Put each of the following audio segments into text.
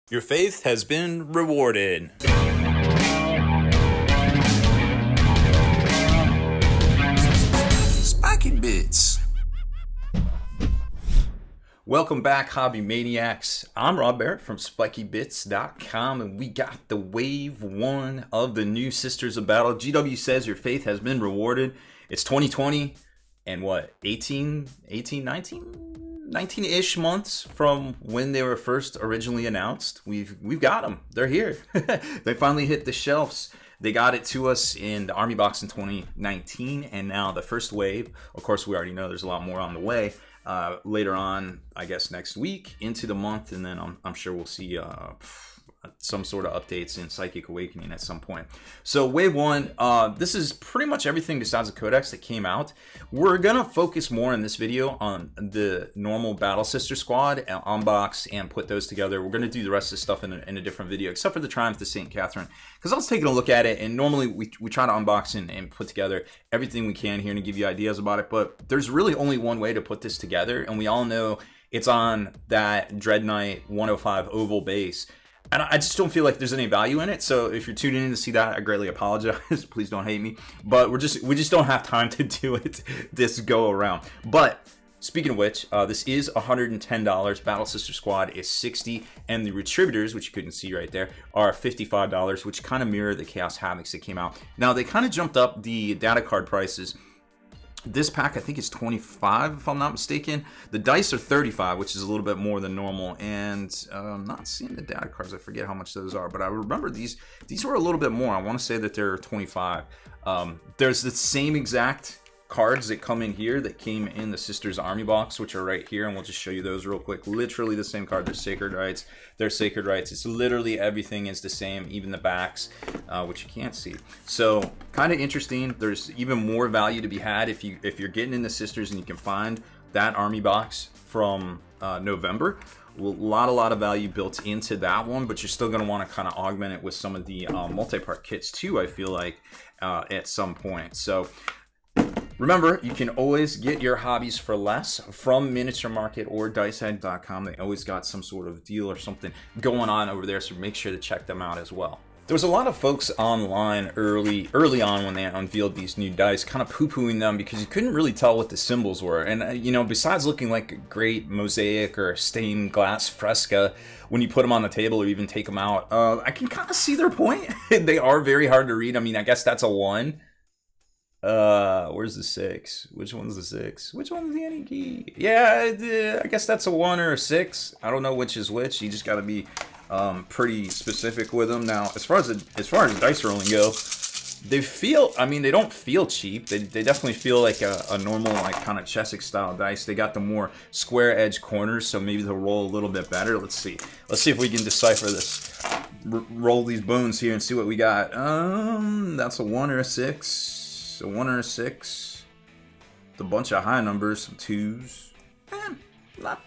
Your faith has been rewarded. Spiky Bits. Welcome back, Hobby Maniacs. I'm Baer from SpikyBits.com, and we got the wave one of the new Sisters of Battle. GW says your faith has been rewarded. It's 2020, and what, 19-ish months from when they were first originally announced. We've got them. They're here. They finally hit the shelves. They got it to us in the Army box in 2019, and now the first wave. Of course, we already know there's a lot more on the way. Later on, I guess next week into the month, and then I'm sure we'll see some sort of updates in Psychic Awakening at some point. So wave one, this is pretty much everything besides the Codex that came out. We're gonna focus more in this video on the normal Battle Sister Squad, and unbox and put those together. We're gonna do the rest of the stuff in a different video, except for the Triumph of St. Catharine, because I was taking a look at it, and normally we try to unbox and put together everything we can here and give you ideas about it, but there's really only one way to put this together, and we all know it's on that Dread Knight 105 oval base. And I just don't feel like there's any value in it. So if you're tuning in to see that, I greatly apologize. Please don't hate me. But we just don't have time to do it this go around. But speaking of which, this is $110. Battle Sister Squad is $60, and the Retributors, which you couldn't see right there, are $55, which kind of mirror the Chaos Havocs that came out. Now they kind of jumped up the data card prices. This pack, I think, is $25, if I'm not mistaken. The dice are $35, which is a little bit more than normal. And I'm not seeing the data cards. I forget how much those are. But I remember these were a little bit more. I want to say that they're $25. There's the same exact cards that come in here that came in the Sisters Army box, which are right here, and we'll just show you those real quick. Literally the same card. They're Sacred Rites. They're Sacred Rites. It's literally everything is the same, even the backs, which you can't see. So kind of interesting. There's even more value to be had if you're getting into Sisters and you can find that Army box from November. A lot of value built into that one, but you're still going to want to kind of augment it with some of the multi-part kits too, I feel like, at some point. So remember, you can always get your hobbies for less from Miniature Market or DiceHead.com. They always got some sort of deal or something going on over there, so make sure to check them out as well. There was a lot of folks online early on when they unveiled these new dice, kind of poo-pooing them because you couldn't really tell what the symbols were. And, you know, besides looking like a great mosaic or stained glass fresca, when you put them on the table or even take them out, I can kind of see their point. They are very hard to read. I mean, I guess that's a 1. Where's the 6? Which one's the 6? Which one's the any key? Yeah, I guess that's a 1 or a 6. I don't know which is which. You just got to be pretty specific with them. Now, as far as dice rolling go, they feel, I mean, they don't feel cheap. They definitely feel like a normal, like, kind of Chesic style dice. They got the more square edge corners, so maybe they'll roll a little bit better. Let's see if we can decipher this. Roll these bones here and see what we got. That's a 1 or a 6. A 1 or a 6. A bunch of high numbers, some 2s.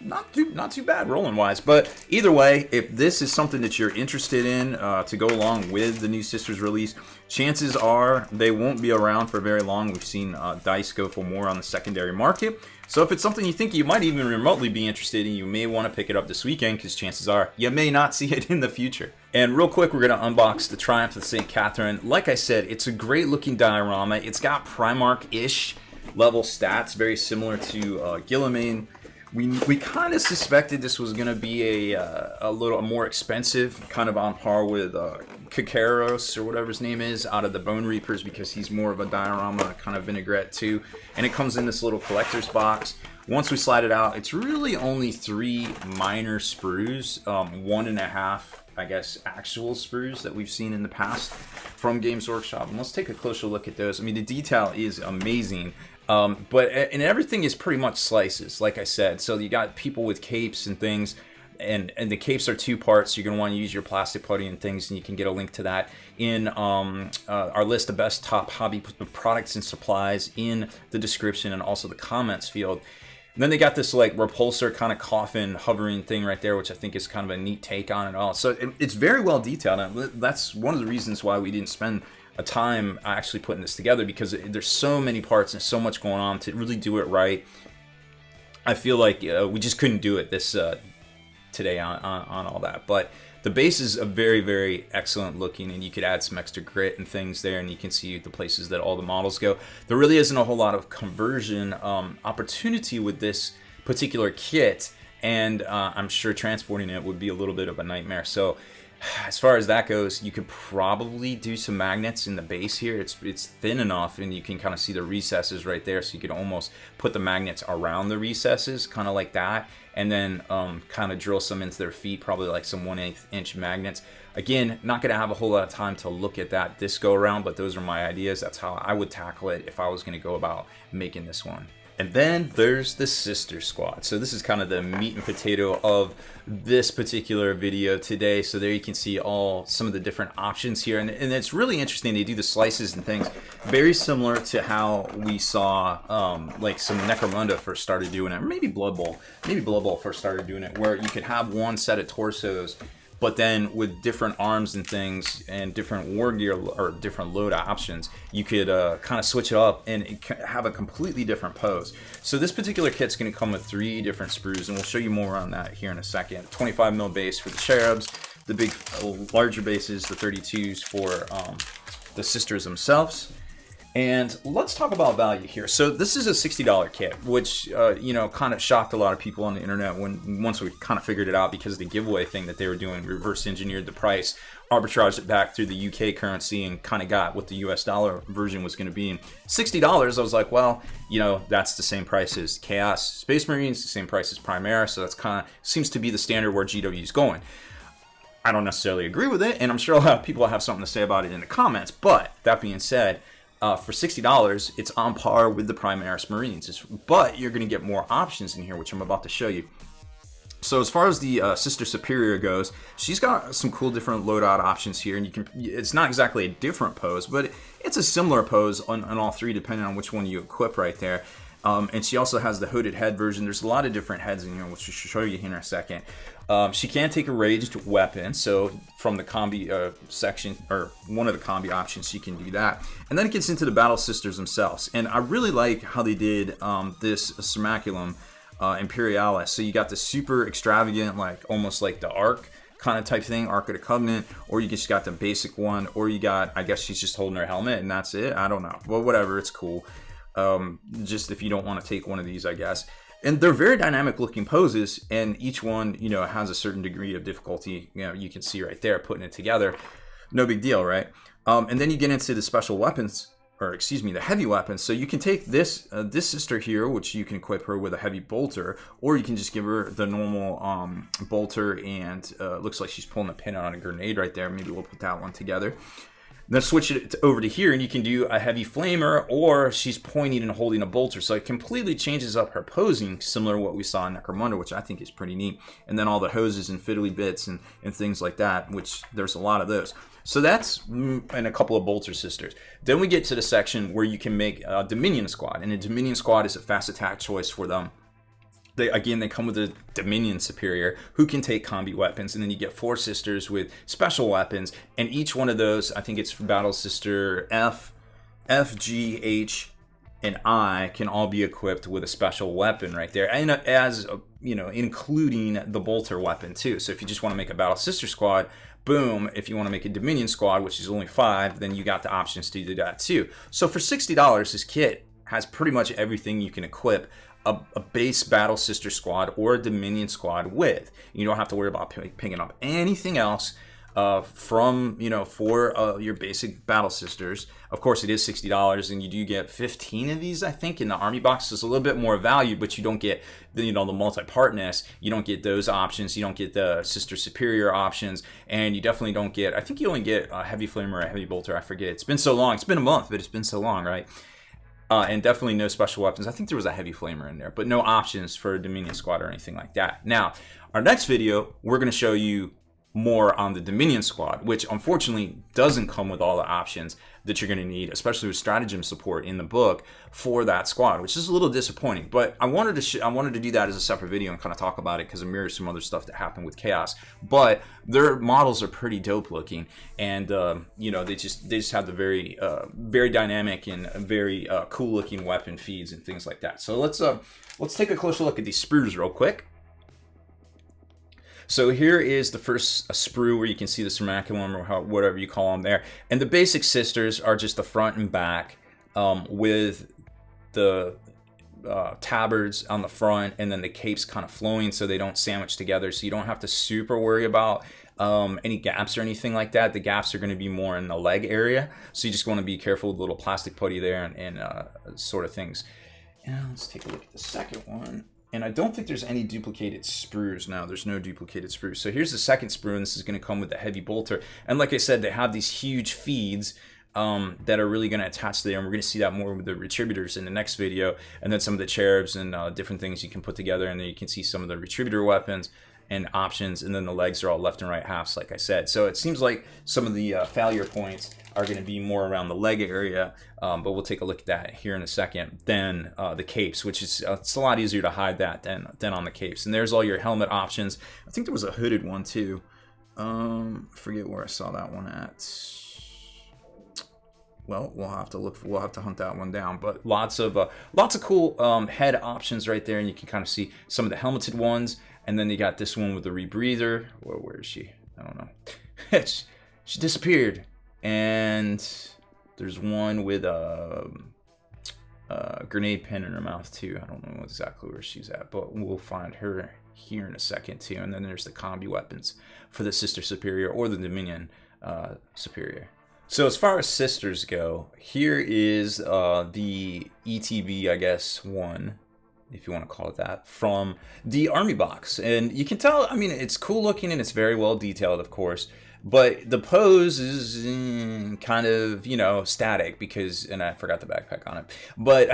Not too bad rolling wise. But either way, if this is something that you're interested in to go along with the new Sisters release, chances are they won't be around for very long. We've seen dice go for more on the secondary market. So if it's something you think you might even remotely be interested in, you may want to pick it up this weekend, because chances are you may not see it in the future. And real quick, we're going to unbox the Triumph of St. Catharine. Like I said, it's a great looking diorama. It's got Primarch-ish level stats, very similar to Guilliman. We kind of suspected this was going to be a little more expensive, kind of on par with Kakaros, or whatever his name is, out of the Bone Reapers, because he's more of a diorama kind of vinaigrette too. And it comes in this little collector's box. Once we slide it out, it's really only 3 minor sprues, 1.5, I guess, actual sprues that we've seen in the past from Games Workshop. And let's take a closer look at those. I mean, the detail is amazing. And everything is pretty much slices, like I said. So you got people with capes and things, and the capes are 2 parts. So you're going to want to use your plastic putty and things, and you can get a link to that in our list of best top hobby products and supplies in the description and also the comments field. And then they got this like repulsor kind of coffin hovering thing right there, which I think is kind of a neat take on it all. So it's very well detailed. And that's one of the reasons why we didn't spend a time actually putting this together, because there's so many parts and so much going on to really do it right. I feel like we just couldn't do it this today on all that. But The base is a very, very excellent looking, and you could add some extra grit and things there, and you can see the places that all the models go. There really isn't a whole lot of conversion opportunity with this particular kit, and I'm sure transporting it would be a little bit of a nightmare. So as far as that goes, you could probably do some magnets in the base here. It's thin enough, and you can kind of see the recesses right there, so you could almost put the magnets around the recesses, kind of like that, and then kind of drill some into their feet, probably like some 1/8 inch magnets. Again, not going to have a whole lot of time to look at that this go around, but those are my ideas. That's how I would tackle it if I was going to go about making this one. And then there's the sister squad. So this is kind of the meat and potato of this particular video today. So there you can see some of the different options here. And it's really interesting. They do the slices and things very similar to how we saw like some Necromunda first started doing it. Or maybe Blood Bowl. Maybe Blood Bowl first started doing it, where you could have one set of torsos, but then with different arms and things and different war gear or different load options, you could kind of switch it up and have a completely different pose. So this particular kit's going to come with 3 different sprues, and we'll show you more on that here in a second. 25 mil base for the cherubs, the big larger bases, the 32s for the sisters themselves. And let's talk about value here. So this is a $60 kit, which you know, kind of shocked a lot of people on the internet once we kind of figured it out, because of the giveaway thing that they were doing, reverse engineered the price, arbitraged it back through the UK currency, and kind of got what the US dollar version was going to be. And $60, I was like, well, you know, that's the same price as Chaos Space Marines, the same price as Primaris, so that's kind of seems to be the standard where GW is going. I don't necessarily agree with it, and I'm sure a lot of people have something to say about it in the comments, but that being said, for $60, it's on par with the Primaris Marines, but you're going to get more options in here, which I'm about to show you. So as far as the Sister Superior goes, she's got some cool different loadout options here, and it's not exactly a different pose, but it's a similar pose on all 3, depending on which one you equip right there. And she also has the hooded head version. There's a lot of different heads in here, which I should show you here in a second. She can take a ranged weapon, so from the combi section, or one of the combi options, she can do that. And then it gets into the Battle Sisters themselves. And I really like how they did this Summaculum Imperialis. So you got the super extravagant, like almost like the Ark kind of type thing, Ark of the Covenant, or you just got the basic one, or you got, I guess she's just holding her helmet and that's it. I don't know. Well, whatever, it's cool. Just if you don't want to take one of these, I guess. And they're very dynamic looking poses, and each one, you know, has a certain degree of difficulty. You know, you can see right there, putting it together, no big deal, right? And then you get into the special weapons, or excuse me, the heavy weapons. So you can take this sister here, which you can equip her with a heavy bolter, or you can just give her the normal bolter, and looks like she's pulling a pin on a grenade right there. Maybe we'll put that one together. Then switch it over to here, and you can do a heavy flamer, or she's pointing and holding a bolter. So it completely changes up her posing, similar to what we saw in Necromunda, which I think is pretty neat. And then all the hoses and fiddly bits and things like that, which there's a lot of those. So that's and a couple of bolter sisters. Then we get to the section where you can make a Dominion squad, and a Dominion squad is a fast attack choice for them. They come with a Dominion Superior who can take combi weapons, and then you get 4 sisters with special weapons, and each one of those, I think it's Battle Sister F, G, H, and I, can all be equipped with a special weapon right there, and as you know, including the bolter weapon too. So if you just want to make a Battle Sister squad, boom. If you want to make a Dominion squad, which is only 5, then you got the options to do that too. So for $60, this kit has pretty much everything you can equip a base Battle Sister squad or a Dominion squad with. You don't have to worry about picking up anything else from, you know, for your basic Battle Sisters. Of course, it is $60, and you do get 15 of these, I think, in the army box. It's a little bit more value, but you don't get the, you know, the multi-partness. You don't get those options. You don't get the Sister Superior options, and you definitely don't get, I think you only get a heavy flamer or a heavy bolter. I forget. It's been so long. It's been a month, but it's been so long, right? And definitely no special weapons. I think there was a heavy flamer in there, but no options for a Dominion squad or anything like that. Now, our next video, we're going to show you more on the Dominion squad, which unfortunately doesn't come with all the options that you're going to need, especially with stratagem support in the book for that squad, which is a little disappointing. But I wanted to do that as a separate video and kind of talk about it, because it mirrors some other stuff that happened with Chaos. But their models are pretty dope looking, and you know, they just have the very very dynamic and very cool looking weapon feeds and things like that. So let's take a closer look at these sprues real quick. So here is the first sprue where you can see the cermaculum or whatever you call them there. And the basic sisters are just the front and back with the tabards on the front and then the capes kind of flowing so they don't sandwich together. So you don't have to super worry about any gaps or anything like that. The gaps are going to be more in the leg area. So you just want to be careful with the little plastic putty there and sort of things. And let's take a look at the second one. And I don't think there's any duplicated sprues now. There's no duplicated sprues. So here's the second sprue, and this is going to come with a heavy bolter. And like I said, they have these huge feeds that are really going to attach to there. And we're going to see that more with the retributors in the next video. And then some of the cherubs and different things you can put together. And then you can see some of the retributor weapons and options. And then the legs are all left and right halves, like I said. So it seems like some of the failure points are going to be more around the leg area, but we'll take a look at that here in a second. Then the capes, which is it's a lot easier to hide that than on the capes. And there's all your helmet options. I think there was a hooded one too. I forget where I saw that one at. Well, we'll have to look. We'll have to hunt that one down. But lots of cool head options right there, and you can kind of see some of the helmeted ones. And then you got this one with the rebreather. Where is she? I don't know. She disappeared. And there's one with a grenade pin in her mouth too. I don't know exactly where she's at, but we'll find her here in a second too. And then there's the combi weapons for the Sister Superior or the Dominion Superior. So as far as sisters go, here is the ETB, I guess, one, if you want to call it that, from the Army box. And you can tell, I mean, it's cool looking and it's very well detailed, of course. But the pose is kind of, you know, static because, and I forgot the backpack on it, but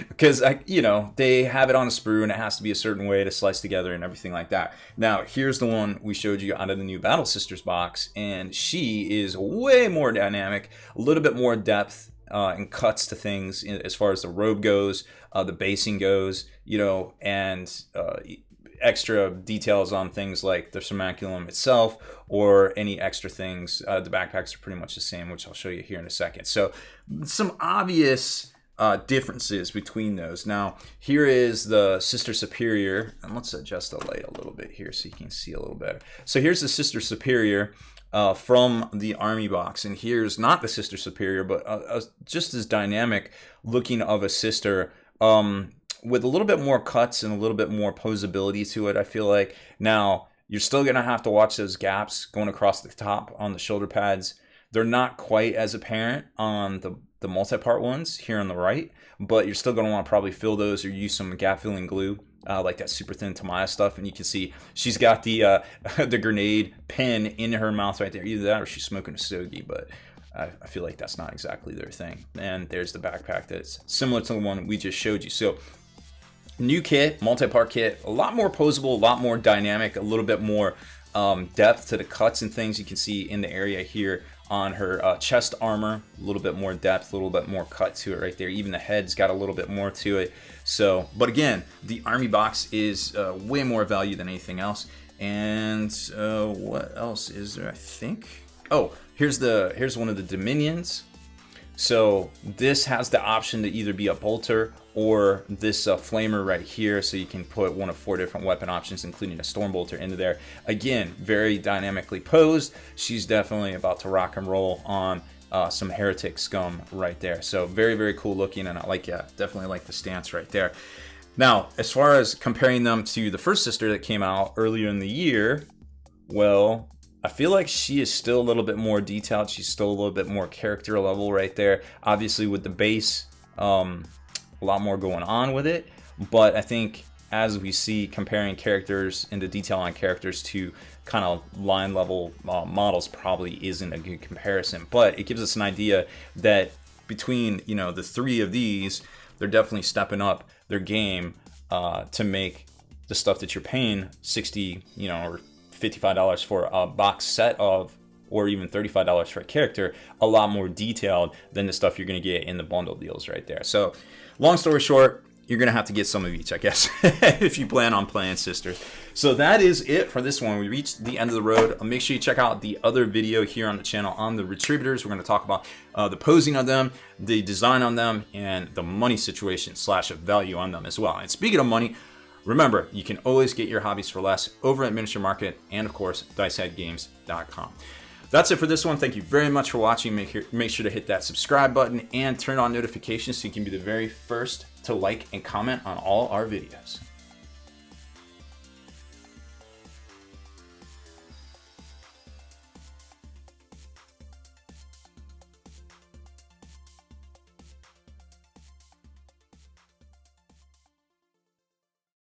because, you know, they have it on a sprue and it has to be a certain way to slice together and everything like that. Now, here's the one we showed you out of the new Battle Sisters box, and she is way more dynamic, a little bit more depth and cuts to things as far as the robe goes, the basing goes, you know, and extra details on things like the cermaculum itself or any extra things. The backpacks are pretty much the same, which I'll show you here in a second. So some obvious differences between those. Now, here is the Sister Superior, and let's adjust the light a little bit here so you can see a little better. So here's the Sister Superior from the Army box, and here's not the Sister Superior, but just as dynamic looking of a sister, with a little bit more cuts and a little bit more posability to it, I feel like. Now, you're still going to have to watch those gaps going across the top on the shoulder pads. They're not quite as apparent on the multi-part ones here on the right, but you're still going to want to probably fill those or use some gap-filling glue, like that super thin Tamaya stuff. And you can see she's got the the grenade pin in her mouth right there. Either that or she's smoking a stogie, but I feel like that's not exactly their thing. And there's the backpack that's similar to the one we just showed you. So new kit, multi-part kit, a lot more posable, a lot more dynamic, a little bit more depth to the cuts and things you can see in the area here on her chest armor. A little bit more depth, a little bit more cut to it right there. Even the head's got a little bit more to it. So, but again, the Army box is way more value than anything else. And what else is there, I think? Oh, here's one of the Dominions. So this has the option to either be a bolter or this flamer right here, so you can put one of 4 different weapon options, including a storm bolter, into there. Again, very dynamically posed. She's definitely about to rock and roll on some heretic scum right there. So very, very cool looking, and I like, yeah, definitely like the stance right there. Now, as far as comparing them to the first sister that came out earlier in the year, well, I feel like she is still a little bit more detailed. She's still a little bit more character level right there. Obviously with the base, a lot more going on with it. But I think as we see comparing characters and the detail on characters to kind of line level models probably isn't a good comparison. But it gives us an idea that between, you know, the 3 of these, they're definitely stepping up their game to make the stuff that you're paying $60, you know, or $55 for a box set of, or even $35 for a character, a lot more detailed than the stuff you're going to get in the bundle deals right there. So long story short, you're going to have to get some of each, I guess, if you plan on playing sisters. So that is it for this one. We reached the end of the road. Make sure you check out the other video here on the channel on the retributors. We're going to talk about the posing of them, the design on them, and the money situation / value on them as well. And speaking of money, Remember, you can always get your hobbies for less over at Miniature Market and, of course, diceheadgames.com. That's it for this one. Thank you very much for watching. Make sure to hit that subscribe button and turn on notifications so you can be the very first to like and comment on all our videos.